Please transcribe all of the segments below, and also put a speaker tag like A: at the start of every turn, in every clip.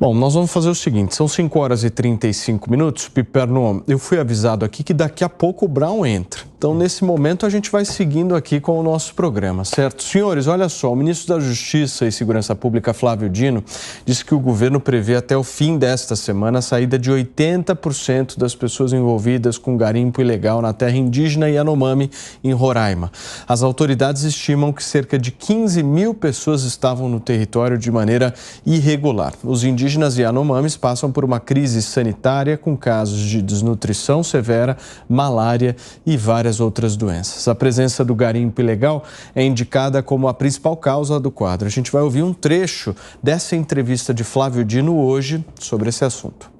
A: Bom, nós vamos fazer o seguinte, são 5 horas e 35 minutos. Piperno, eu fui avisado aqui que daqui a pouco o Brown entra. Então, nesse momento, a gente vai seguindo aqui com o nosso programa, certo? Senhores, olha só, o ministro da Justiça e Segurança Pública, Flávio Dino, disse que o governo prevê até o fim desta semana a saída de 80% das pessoas envolvidas com garimpo ilegal na terra indígena Yanomami, em Roraima. As autoridades estimam que cerca de 15 mil pessoas estavam no território de maneira irregular. Os indígenas Yanomamis passam por uma crise sanitária com casos de desnutrição severa, malária e várias outras doenças. A presença do garimpo ilegal é indicada como a principal causa do quadro. A gente vai ouvir um trecho dessa entrevista de Flávio Dino hoje sobre esse assunto.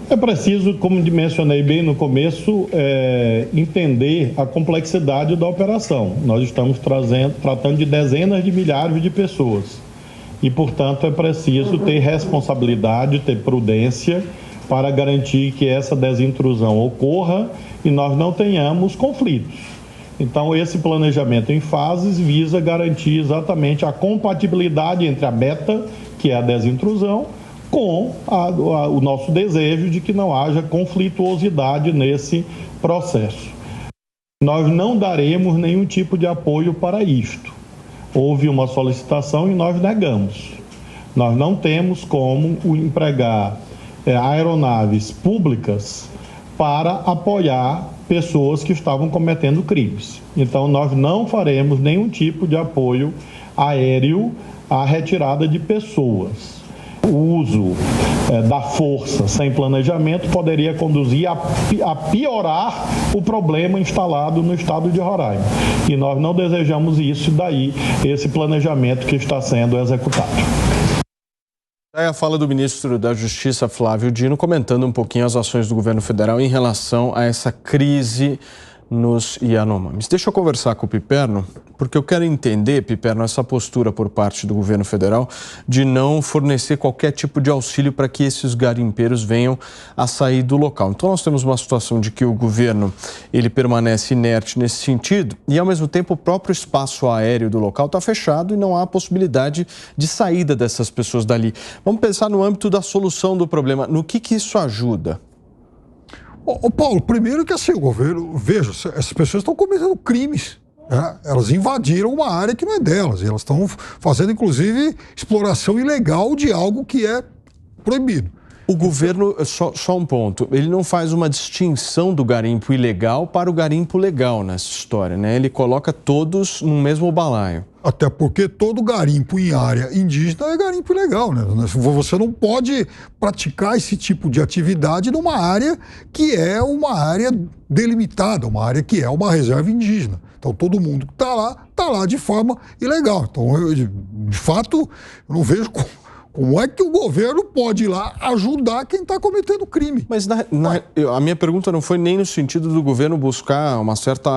B: É preciso, como mencionei bem no começo, entender a complexidade da operação. Nós estamos tratando de dezenas de milhares de pessoas. E, portanto, é preciso ter responsabilidade, ter prudência para garantir que essa desintrusão ocorra e nós não tenhamos conflitos. Então, esse planejamento em fases visa garantir exatamente a compatibilidade entre a meta, que é a desintrusão, com o nosso desejo de que não haja conflituosidade nesse processo. Nós não daremos nenhum tipo de apoio para isto. Houve uma solicitação e nós negamos. Nós não temos como empregar aeronaves públicas para apoiar pessoas que estavam cometendo crimes. Então, nós não faremos nenhum tipo de apoio aéreo à retirada de pessoas. O uso da força sem planejamento poderia conduzir a piorar o problema instalado no estado de Roraima. E nós não desejamos isso, daí esse planejamento que está sendo executado.
A: É a fala do ministro da Justiça, Flávio Dino, comentando um pouquinho as ações do governo federal em relação a essa crise nos Yanomamis. Deixa eu conversar com o Piperno, porque eu quero entender, Piperno, essa postura por parte do governo federal de não fornecer qualquer tipo de auxílio para que esses garimpeiros venham a sair do local. Então nós temos uma situação de que o governo ele permanece inerte nesse sentido e ao mesmo tempo o próprio espaço aéreo do local está fechado e não há possibilidade de saída dessas pessoas dali. Vamos pensar no âmbito da solução do problema. No que isso ajuda?
C: Ô Paulo, primeiro que assim, o governo, veja, essas pessoas estão cometendo crimes. Elas invadiram uma área que não é delas. E elas estão fazendo, inclusive, exploração ilegal de algo que é proibido.
A: O governo, só um ponto, ele não faz uma distinção do garimpo ilegal para o garimpo legal nessa história, né? Ele coloca todos no mesmo balaio.
C: Até porque todo garimpo em área indígena é garimpo ilegal, né? Você não pode praticar esse tipo de atividade numa área que é uma área delimitada, uma área que é uma reserva indígena. Então todo mundo que está lá de forma ilegal. Então, de fato, eu não vejo como é que o governo pode ir lá ajudar quem está cometendo crime?
A: Mas a minha pergunta não foi nem no sentido do governo buscar uma certa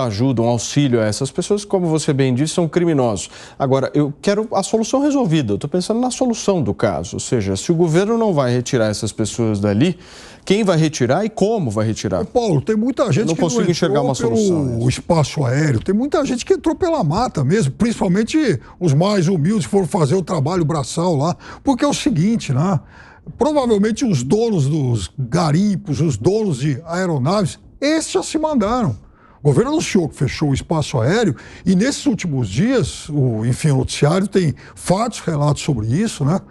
A: ajuda, um auxílio a essas pessoas que, como você bem disse, são criminosos. Agora, eu quero a solução resolvida. Eu estou pensando na solução do caso. Ou seja, se o governo não vai retirar essas pessoas dali, quem vai retirar e como vai retirar?
C: Paulo, tem muita gente que não
A: enxergar uma solução.
C: O espaço aéreo, tem muita gente que entrou pela mata mesmo, principalmente os mais humildes foram fazer o trabalho braçal lá, porque é o seguinte, né? Provavelmente os donos dos garimpos, os donos de aeronaves, esses já se mandaram. O governo anunciou que fechou o espaço aéreo e nesses últimos dias, o noticiário tem fatos, relatos sobre isso, né?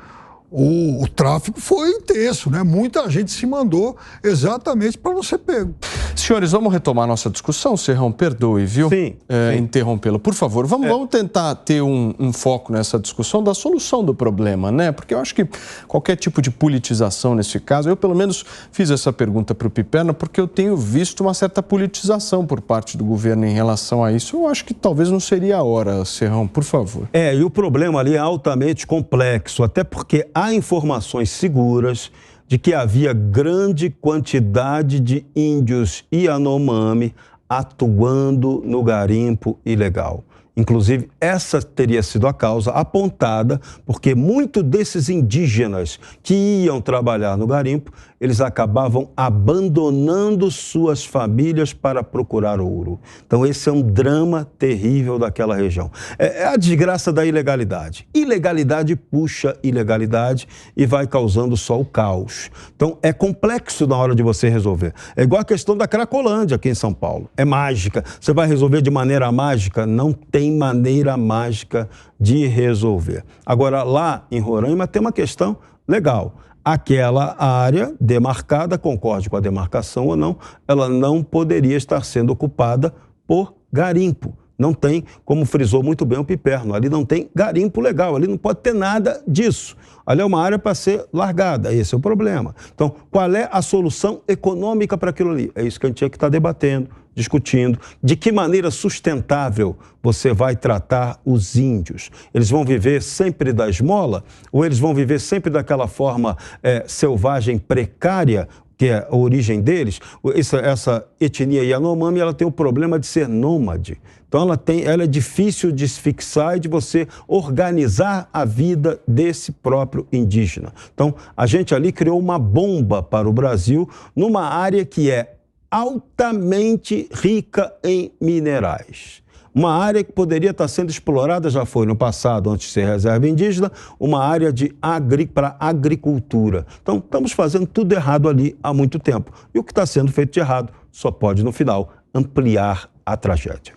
C: O tráfico foi intenso, né? Muita gente se mandou exatamente para não ser pego.
A: Senhores, vamos retomar nossa discussão. Serrão, perdoe, viu?
D: Sim.
A: Interrompê-lo. Por favor, vamos tentar ter um foco nessa discussão da solução do problema, né? Porque eu acho que qualquer tipo de politização nesse caso, eu pelo menos fiz essa pergunta para o Piperno porque eu tenho visto uma certa politização por parte do governo em relação a isso. Eu acho que talvez não seria a hora, Serrão, por favor.
D: E o problema ali é altamente complexo, até porque há informações seguras de que havia grande quantidade de índios Yanomami atuando no garimpo ilegal. Inclusive, essa teria sido a causa apontada, porque muitos desses indígenas que iam trabalhar no garimpo, eles acabavam abandonando suas famílias para procurar ouro. Então, esse é um drama terrível daquela região. É a desgraça da ilegalidade. Ilegalidade puxa ilegalidade e vai causando só o caos. Então, é complexo na hora de você resolver. É igual a questão da Cracolândia aqui em São Paulo. É mágica. Você vai resolver de maneira mágica? Não tem maneira mágica de resolver. Agora, lá em Roraima tem uma questão legal. Aquela área demarcada, concorde com a demarcação ou não, ela não poderia estar sendo ocupada por garimpo. Não tem, como frisou muito bem o Piperno, ali não tem garimpo legal, ali não pode ter nada disso. Ali é uma área para ser largada, esse é o problema. Então, qual é a solução econômica para aquilo ali? É isso que a gente tinha que estar debatendo, discutindo. De que maneira sustentável você vai tratar os índios? Eles vão viver sempre da esmola? Ou eles vão viver sempre daquela forma selvagem, precária, que é a origem deles? Essa etnia Yanomami, ela tem o problema de ser nômade. Então, ela é difícil de se fixar e de você organizar a vida desse próprio indígena. Então, a gente ali criou uma bomba para o Brasil numa área que é altamente rica em minerais. Uma área que poderia estar sendo explorada, já foi no passado, antes de ser reserva indígena, uma área para agricultura. Então, estamos fazendo tudo errado ali há muito tempo. E o que está sendo feito de errado só pode, no final, ampliar a tragédia.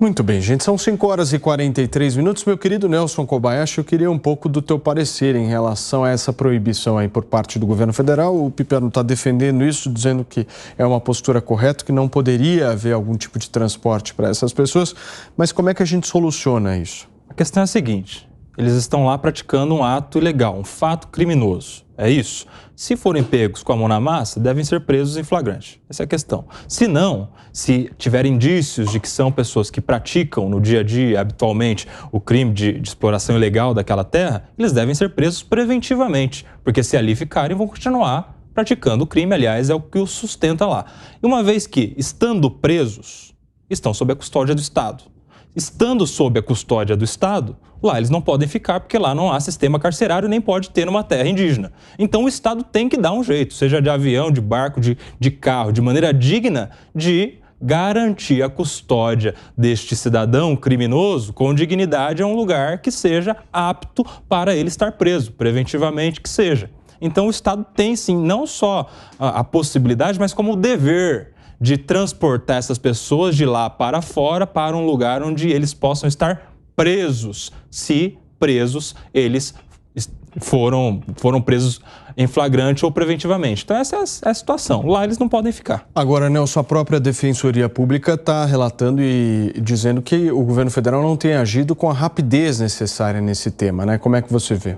A: Muito bem, gente. São 5h43. Meu querido Nelson Kobayashi, eu queria um pouco do teu parecer em relação a essa proibição aí por parte do governo federal. O Piperno está defendendo isso, dizendo que é uma postura correta, que não poderia haver algum tipo de transporte para essas pessoas. Mas como é que a gente soluciona isso?
E: A questão é a seguinte: eles estão lá praticando um ato ilegal, um fato criminoso. É isso? Se forem pegos com a mão na massa, devem ser presos em flagrante. Essa é a questão. Se não, se tiver indícios de que são pessoas que praticam no dia a dia, habitualmente, o crime de exploração ilegal daquela terra, eles devem ser presos preventivamente, porque se ali ficarem, vão continuar praticando o crime. Aliás, é o que os sustenta lá. E uma vez que, estando presos, estão sob a custódia do Estado. Estando sob a custódia do Estado, lá eles não podem ficar, porque lá não há sistema carcerário, nem pode ter numa terra indígena. Então o Estado tem que dar um jeito, seja de avião, de barco, de carro, de maneira digna de garantir a custódia deste cidadão criminoso com dignidade a um lugar que seja apto para ele estar preso, preventivamente que seja. Então o Estado tem sim, não só a possibilidade, mas como o dever de transportar essas pessoas de lá para fora para um lugar onde eles possam estar presos, se presos eles foram presos em flagrante ou preventivamente. Então essa é a situação. Lá eles não podem ficar.
A: Agora, Nelson, a própria Defensoria Pública está relatando e dizendo que o governo federal não tem agido com a rapidez necessária nesse tema, né? Como é que você vê?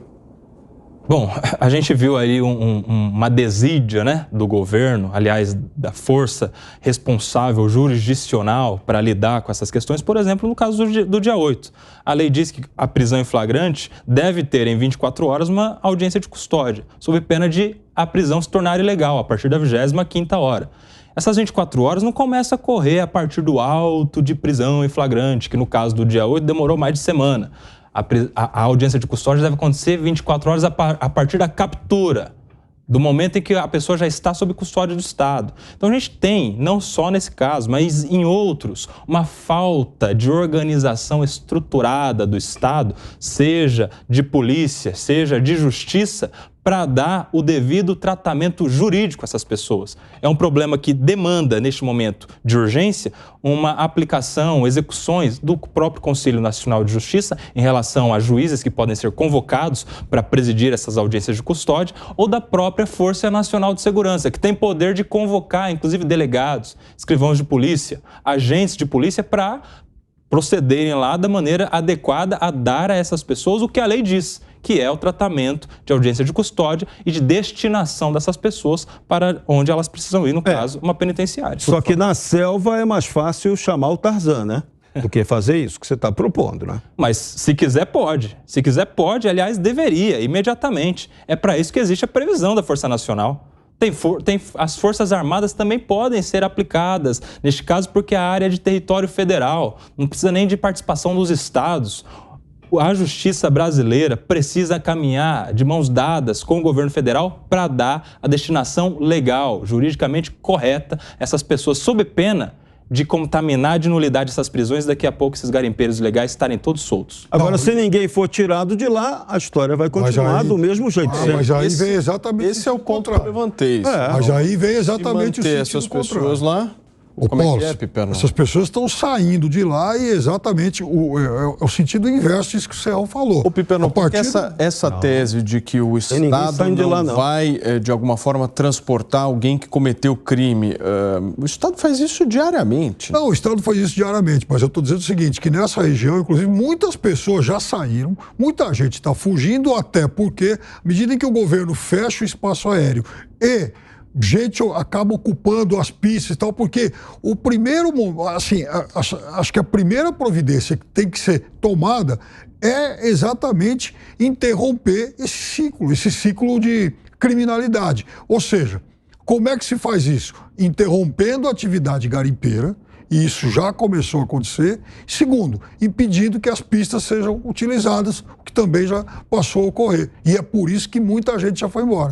E: Bom, a gente viu aí uma desídia, né, do governo, aliás, da força responsável jurisdicional para lidar com essas questões, por exemplo, no caso do dia 8. A lei diz que a prisão em flagrante deve ter em 24 horas uma audiência de custódia, sob pena de a prisão se tornar ilegal a partir da 25ª hora. Essas 24 horas não começam a correr a partir do auto de prisão em flagrante, que no caso do dia 8 demorou mais de semana. A audiência de custódia deve acontecer 24 horas a partir da captura, do momento em que a pessoa já está sob custódia do Estado. Então a gente tem, não só nesse caso, mas em outros, uma falta de organização estruturada do Estado, seja de polícia, seja de justiça, para dar o devido tratamento jurídico a essas pessoas. É um problema que demanda, neste momento de urgência, uma aplicação, execuções do próprio Conselho Nacional de Justiça em relação a juízes que podem ser convocados para presidir essas audiências de custódia, ou da própria Força Nacional de Segurança, que tem poder de convocar, inclusive, delegados, escrivãos de polícia, agentes de polícia, para procederem lá da maneira adequada a dar a essas pessoas o que a lei diz, que é o tratamento de audiência de custódia e de destinação dessas pessoas para onde elas precisam ir, no caso, uma penitenciária.
D: Só que na selva é mais fácil chamar o Tarzan, né? Do que fazer isso que você está propondo, né?
E: Mas se quiser, pode. Se quiser, pode. Aliás, deveria, imediatamente. É para isso que existe a previsão da Força Nacional. As Forças Armadas também podem ser aplicadas, neste caso porque a área é de território federal, não precisa nem de participação dos estados. A justiça brasileira precisa caminhar de mãos dadas com o governo federal para dar a destinação legal, juridicamente correta, a essas pessoas, sob pena de contaminar de nulidade essas prisões, daqui a pouco esses garimpeiros ilegais estarem todos soltos.
D: Agora, se ninguém for tirado de lá, a história vai continuar do mesmo jeito.
C: Mas aí vem exatamente
A: esse é o ponto que eu levantei.
C: Mas aí vem exatamente o sentido
A: essas
C: contrário.
A: pessoas lá. Como
C: Paulo,
A: é que é, Piperno?
C: essas pessoas estão saindo de lá e exatamente o sentido inverso disso que o Serrão falou.
A: O Piperno, porque essa tese de que o Estado não vai, de alguma forma, transportar alguém que cometeu crime, o Estado faz isso diariamente.
C: Não, o Estado faz isso diariamente, mas eu estou dizendo o seguinte, que nessa região, inclusive, muitas pessoas já saíram, muita gente está fugindo, até porque, à medida em que o governo fecha o espaço aéreo e gente acaba ocupando as pistas e tal, porque o primeiro, assim, acho que a primeira providência que tem que ser tomada é exatamente interromper esse ciclo de criminalidade. Ou seja, como é que se faz isso? Interrompendo a atividade garimpeira, e isso já começou a acontecer. Segundo, impedindo que as pistas sejam utilizadas, o que também já passou a ocorrer. E é por isso que muita gente já foi embora.